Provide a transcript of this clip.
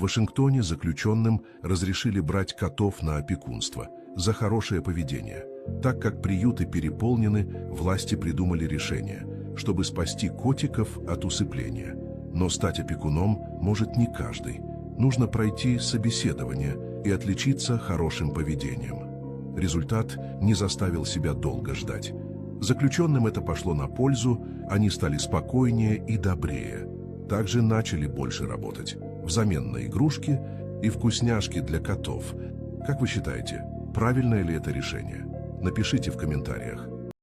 Вашингтоне заключенным разрешили брать котов на опекунство за хорошее поведение. Так как приюты переполнены, власти придумали решение, чтобы спасти котиков от усыпления. Но стать опекуном может не каждый. Нужно пройти собеседование и отличиться хорошим поведением. Результат не заставил себя долго ждать. Заключенным это пошло на пользу, они стали спокойнее и добрее. Также начали больше работать взамен на игрушки и вкусняшки для котов. Как вы считаете, правильное ли это решение? Напишите в комментариях.